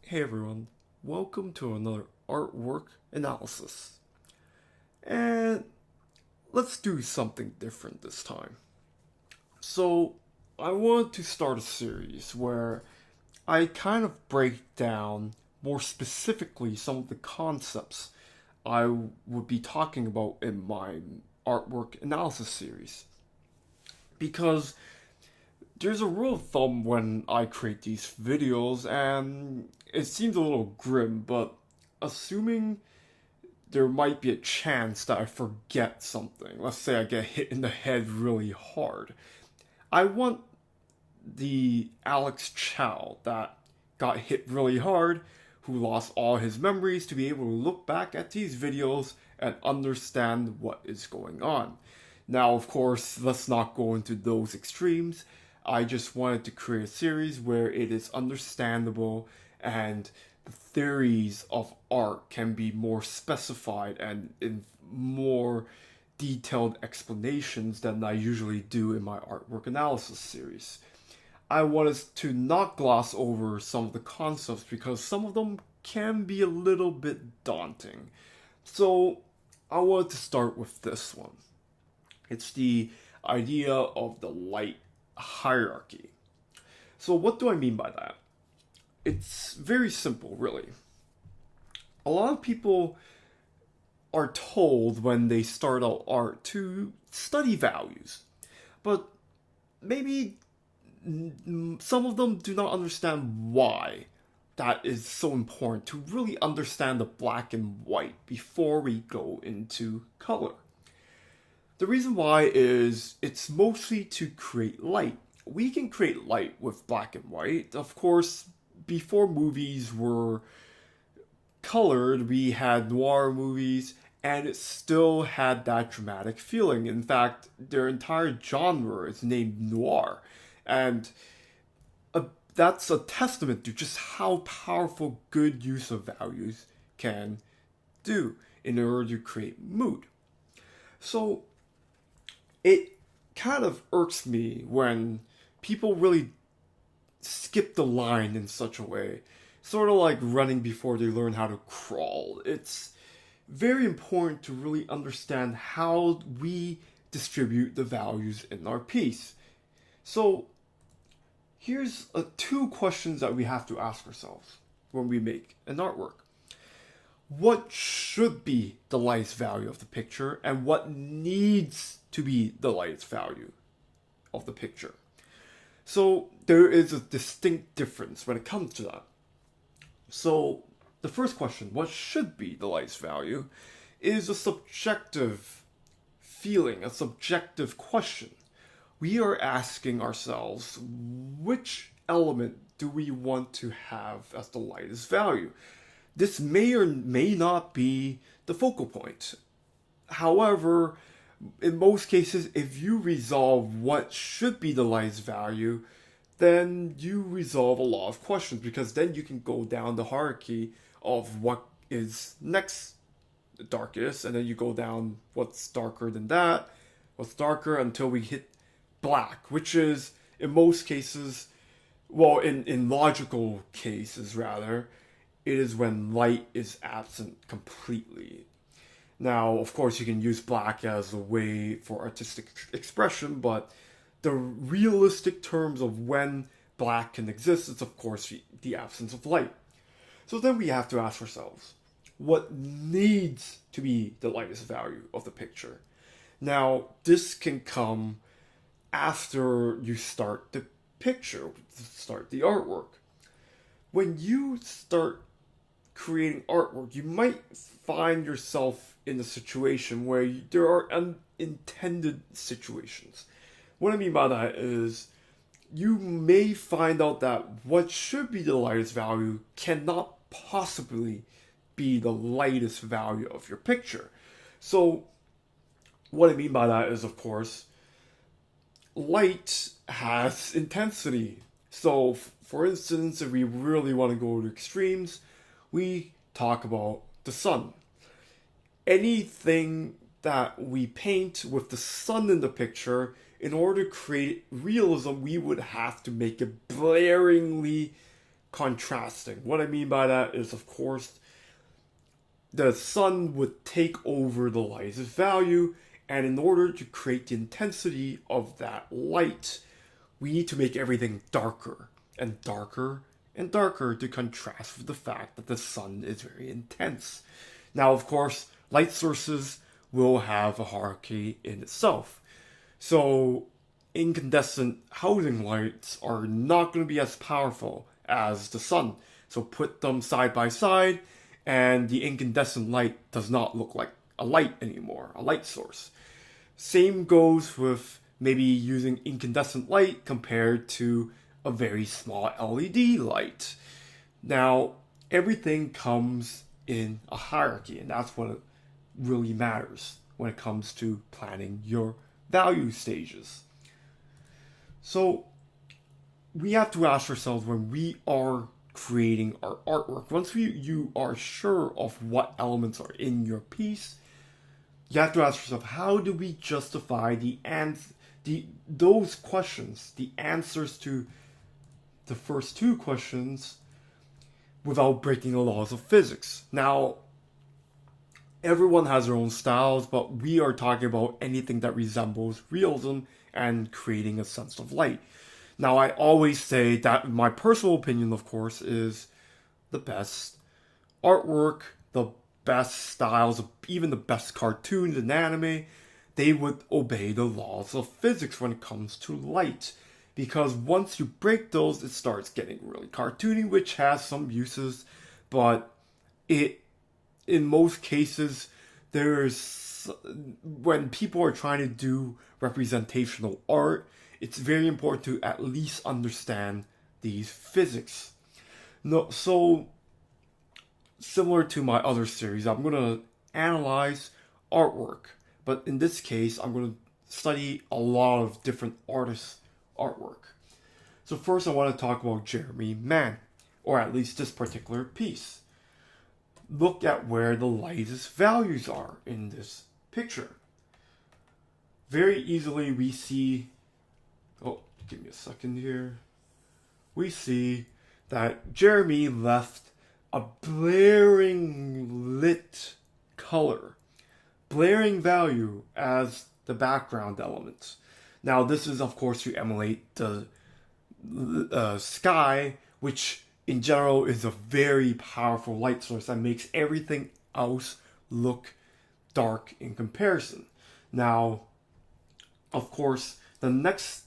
Hey everyone, welcome to another artwork analysis. And let's do something different this time. So, I want to start a series where I kind of break down more specifically some of the concepts I would be talking about in my artwork analysis series. Because there's a rule of thumb when I create these videos, and it seems a little grim, but assuming there might be a chance that I forget something, let's say I get hit in the head really hard, I want the Alex Chow that got hit really hard, who lost all his memories, to be able to look back at these videos and understand what is going on. Now, of course, let's not go into those extremes. I just wanted to create a series where it is understandable and the theories of art can be more specified and in more detailed explanations than I usually do in my artwork analysis series. I wanted to not gloss over some of the concepts because some of them can be a little bit daunting. So I wanted to start with this one. It's the idea of the light hierarchy. So, what do I mean by that? It's very simple, really. A lot of people are told when they start out art to study values, but maybe some of them do not understand why that is so important to really understand the black and white before we go into color. The reason why is it's mostly to create light. We can create light with black and white. Of course, before movies were colored, we had noir movies, and it still had that dramatic feeling. In fact, their entire genre is named noir. And that's a testament to just how powerful good use of values can do in order to create mood. So it kind of irks me when people really skip the line in such a way, sort of like running before they learn how to crawl. It's very important to really understand how we distribute the values in our piece. So here's two questions that we have to ask ourselves when we make an artwork. What should be the lightest value of the picture, and what needs to be the lightest value of the picture? So there is a distinct difference when it comes to that. So the first question, what should be the lightest value, is a subjective feeling, a subjective question. We are asking ourselves, which element do we want to have as the lightest value? This may or may not be the focal point. However, in most cases, if you resolve what should be the lightest value, then you resolve a lot of questions, because then you can go down the hierarchy of what is next darkest, and then you go down what's darker than that, what's darker, until we hit black, which is in most cases, well, in logical cases rather, it is when light is absent completely. Now, of course, you can use black as a way for artistic expression, but the realistic terms of when black can exist is, of course, the absence of light. So then we have to ask ourselves, what needs to be the lightest value of the picture? Now, this can come after you start the picture, start the artwork. When you start creating artwork, you might find yourself in a situation where there are unintended situations. What I mean by that is you may find out that what should be the lightest value cannot possibly be the lightest value of your picture. So, what I mean by that is, of course, light has intensity. So, for instance, if we really want to go to extremes, we talk about the sun. Anything that we paint with the sun in the picture, in order to create realism, we would have to make it blaringly contrasting. What I mean by that is, of course, the sun would take over the light's value, and in order to create the intensity of that light, we need to make everything darker and darker and darker to contrast with the fact that the sun is very intense. Now, of course, light sources will have a hierarchy in itself. So, incandescent housing lights are not going to be as powerful as the sun. So, put them side by side, and the incandescent light does not look like a light anymore, a light source. Same goes with maybe using incandescent light compared to a very small LED light. Now, everything comes in a hierarchy, and that's what really matters when it comes to planning your value stages. So, we have to ask ourselves when we are creating our artwork, once you are sure of what elements are in your piece, you have to ask yourself, how do we justify those questions, the answers to the first two questions, without breaking the laws of physics? Now, everyone has their own styles, but we are talking about anything that resembles realism and creating a sense of light. Now, I always say that my personal opinion, of course, is the best artwork, the best styles, even the best cartoons and anime, they would obey the laws of physics when it comes to light. Because once you break those, it starts getting really cartoony, which has some uses, but in most cases, when people are trying to do representational art, it's very important to at least understand these physics. No, so similar to my other series, I'm going to analyze artwork, but in this case, I'm going to study a lot of different artists' artwork. So first, I want to talk about Jeremy Mann, or at least this particular piece. Look at where the lightest values are in this picture. Very easily, we see. Oh, give me a second here. We see that Jeremy left a blaring lit color, blaring value as the background element. Now, this is, of course, to emulate the sky, which in general is a very powerful light source that makes everything else look dark in comparison. Now, of course, the next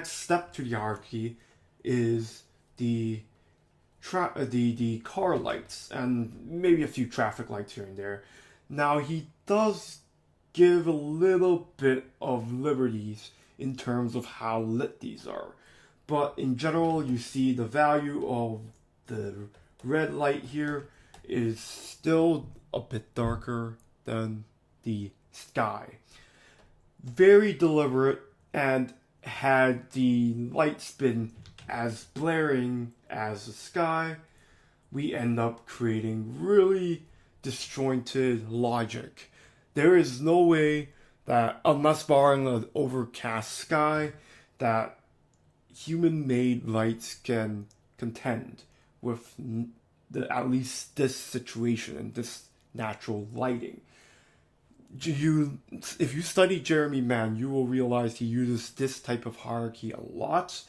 step to the hierarchy is the car lights and maybe a few traffic lights here and there. Now, he does give a little bit of liberties in terms of how lit these are. But in general, you see the value of the red light here is still a bit darker than the sky. Very deliberate, and had the lights been as blaring as the sky, we end up creating really disjointed logic. There is no way that, unless barring an overcast sky, that human-made lights can contend with at least this situation and this natural lighting. If you study Jeremy Mann, you will realize he uses this type of hierarchy a lot.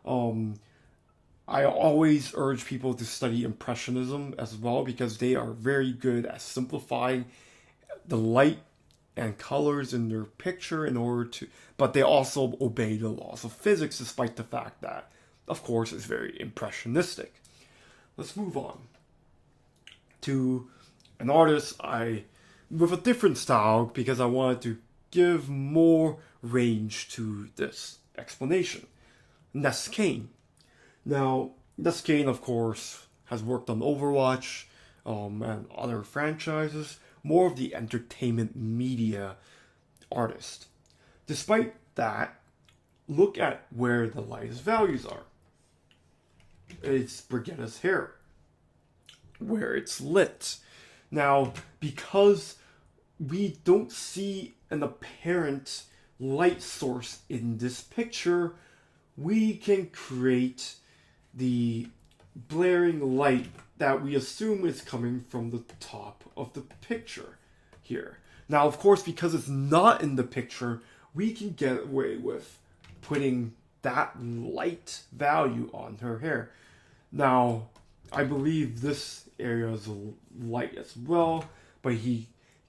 I always urge people to study Impressionism as well, because they are very good at simplifying the light and colors in their picture but they also obey the laws of physics, despite the fact that, of course, it's very impressionistic. Let's move on to an artist with a different style, because I wanted to give more range to this explanation. Ness Cain. Now, Ness Cain, of course, has worked on Overwatch and other franchises, more of the entertainment media artist. Despite that, look at where the lightest values are. It's Brigitta's hair, where it's lit. Now, because we don't see an apparent light source in this picture, we can create the blaring light that we assume is coming from the top of the picture here. Now, of course, because it's not in the picture, we can get away with putting that light value on her hair. Now, I believe this area is light as well, but he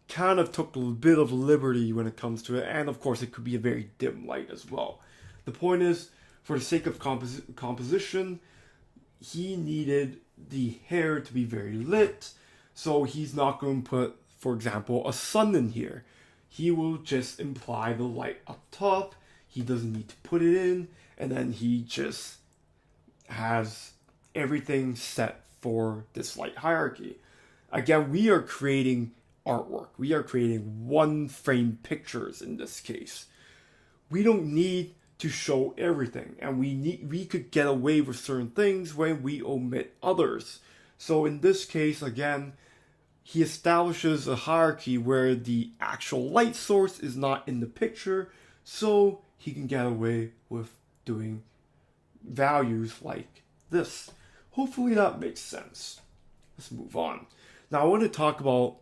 kind of took a bit of liberty when it comes to it, and of course it could be a very dim light as well. The point is, for the sake of composition, he needed the hair to be very lit, so he's not going to put, for example, a sun in here. He will just imply the light up top. He doesn't need to put it in, and then he just has everything set for this light hierarchy. Again, we are creating artwork. We are creating one frame pictures in this case. We don't need to show everything, and we could get away with certain things when we omit others. So in this case, again, he establishes a hierarchy where the actual light source is not in the picture, so he can get away with doing values like this. Hopefully that makes sense. Let's move on. Now I want to talk about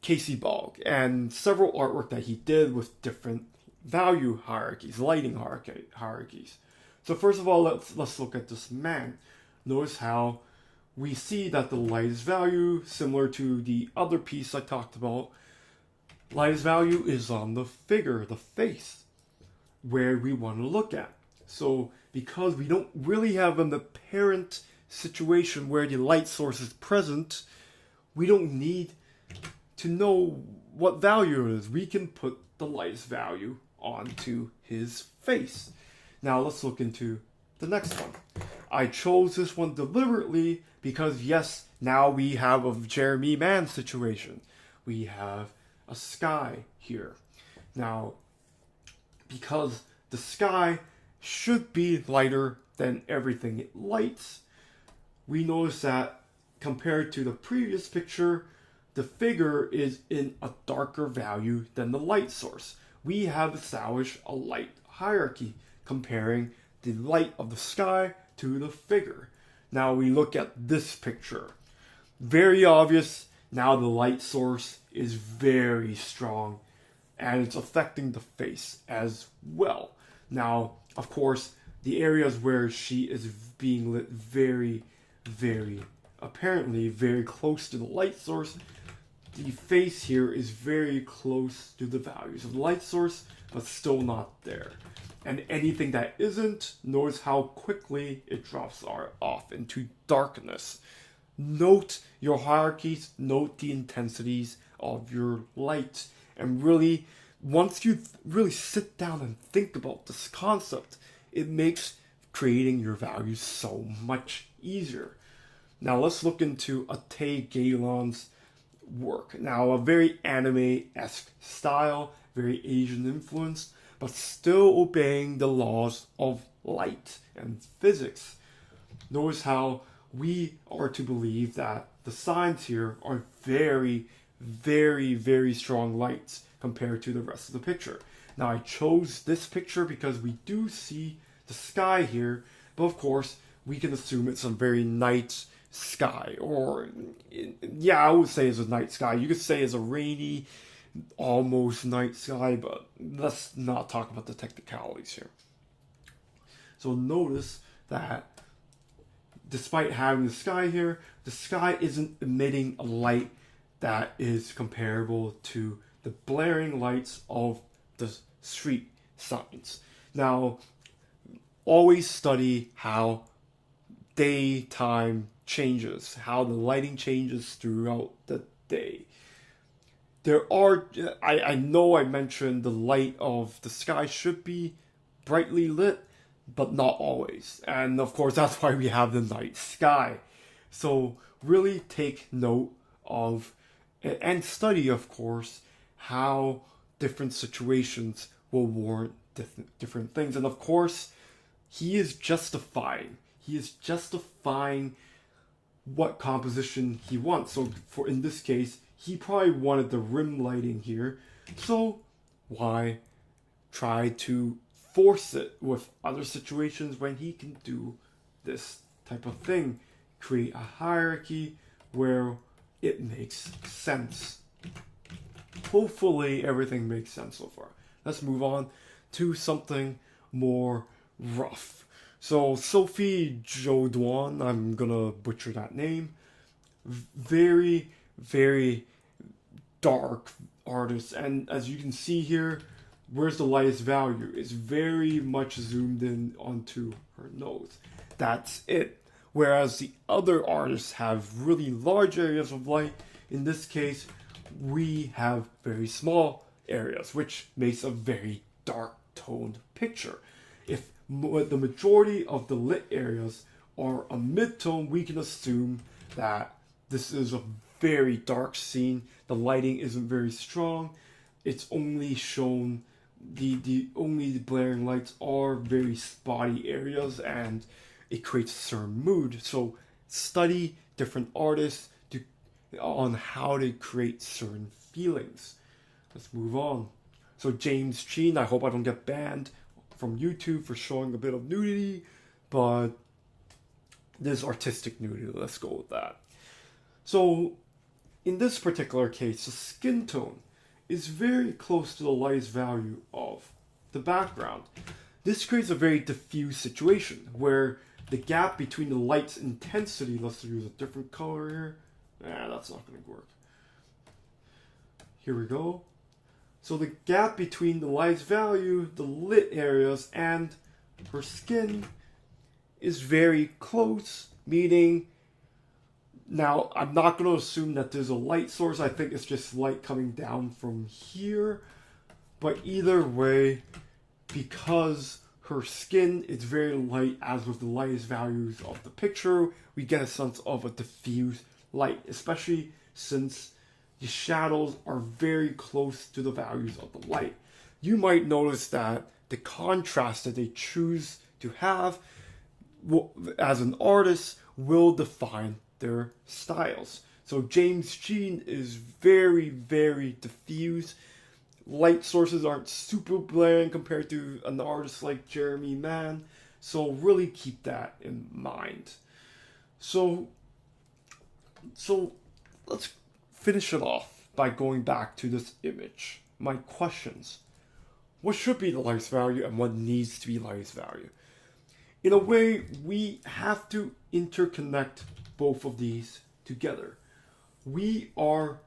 Casey Bogg and several artwork that he did with different value hierarchies, lighting hierarchies. So first of all, let's look at this man. Notice how we see that the lightest value, similar to the other piece I talked about, lightest value is on the figure, the face, where we want to look at. So because we don't really have an apparent situation where the light source is present, we don't need to know what value it is. We can put the lightest value onto his face. Now let's look into the next one. I chose this one deliberately because yes, now we have a Jeremy Mann situation. We have a sky here. Now, because the sky should be lighter than everything it lights, we notice that compared to the previous picture, the figure is in a darker value than the light source. We have established a light hierarchy comparing the light of the sky to the figure. Now we look at this picture. Very obvious, now the light source is very strong and it's affecting the face as well. Now, of course, the areas where she is being lit very, very, apparently very close to the light source, the face here is very close to the values of the light source, but still not there. And anything that isn't, notice how quickly it drops off into darkness. Note your hierarchies, note the intensities of your light. And really, once you really sit down and think about this concept, it makes creating your values so much easier. Now let's look into Ate Galan's work. Now a very anime-esque style, very Asian influence, but still obeying the laws of light and physics. Notice how we are to believe that the signs here are very, very, very strong lights compared to the rest of the picture. Now I chose this picture because we do see the sky here, but of course we can assume it's a very night sky, or yeah, I would say it's a night sky. You could say it's a rainy, almost night sky, but let's not talk about the technicalities here. So notice that despite having the sky here, the sky isn't emitting a light that is comparable to the blaring lights of the street signs. Now, always study how daytime changes, how the lighting changes throughout the day. There are, I know I mentioned the light of the sky should be brightly lit, but not always. And of course, that's why we have the night sky. So really take note of, and study, of course, how different situations will warrant different things. And of course, he is justifying what composition he wants. So for in this case, he probably wanted the rim lighting here. So why try to force it with other situations when he can do this type of thing. Create a hierarchy where it makes sense. Hopefully everything makes sense so far. Let's move on to something more rough. So Sophie Jodoin, I'm gonna butcher that name. Very, very dark artist, and as you can see here, where's the lightest value? It's very much zoomed in onto her nose. That's it. Whereas the other artists have really large areas of light, in this case, we have very small areas, which makes a very dark toned picture. If the majority of the lit areas are a mid-tone, we can assume that this is a very dark scene. The lighting isn't very strong. It's only shown, the only blaring lights are very spotty areas, and it creates a certain mood. So study different artists on how to create certain feelings. Let's move on. So James Sheen, I hope I don't get banned from YouTube for showing a bit of nudity, but there's artistic nudity. Let's go with that. So in this particular case, the skin tone is very close to the lightest value of the background. This creates a very diffuse situation where the gap between the light's intensity, let's use a different color here. That's not going to work. Here we go. So the gap between the light's value, the lit areas, and her skin is very close, meaning, now I'm not going to assume that there's a light source. I think it's just light coming down from here. But either way, because her skin is very light, as with the lightest values of the picture, we get a sense of a diffuse light, especially since the shadows are very close to the values of the light. You might notice that the contrast that they choose to have as an artist will define their styles. So James Sheen is very, very diffuse. Light sources aren't super blaring compared to an artist like Jeremy Mann. So really keep that in mind. So let's finish it off by going back to this image. My questions. What should be the lightest value and what needs to be lightest value? In a way, we have to interconnect both of these together. We are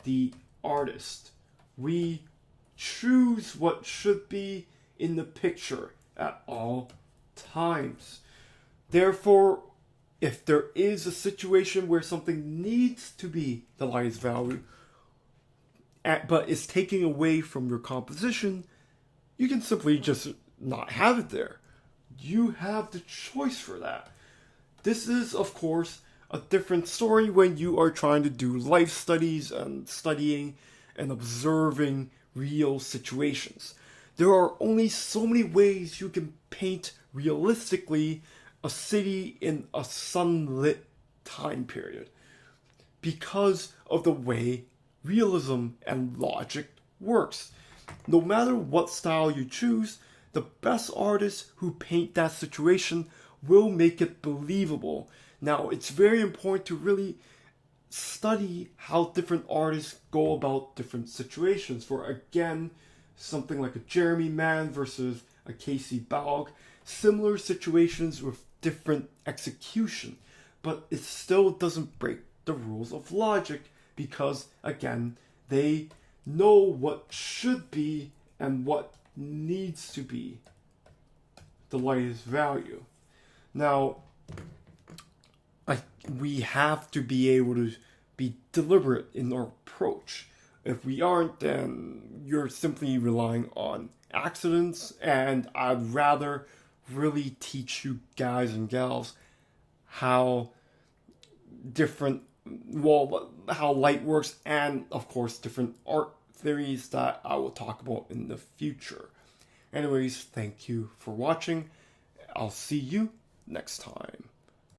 the artist. We choose what should be in the picture at all times. Therefore, if there is a situation where something needs to be the lightest value, but is taking away from your composition, you can simply just not have it there. You have the choice for that. This is, of course, a different story when you are trying to do life studies and studying and observing real situations. There are only so many ways you can paint realistically a city in a sunlit time period because of the way realism and logic works. No matter what style you choose, the best artists who paint that situation will make it believable. Now, it's very important to really study how different artists go about different situations. For again, something like a Jeremy Mann versus a Casey Balg, similar situations with different execution, but it still doesn't break the rules of logic because, again, they know what should be and what needs to be the lightest value. Now, we have to be able to be deliberate in our approach. If we aren't, then you're simply relying on accidents, and I'd rather really teach you guys and gals how how light works, and of course different art theories that I will talk about in the future. Anyways, thank you for watching. I'll see you next time.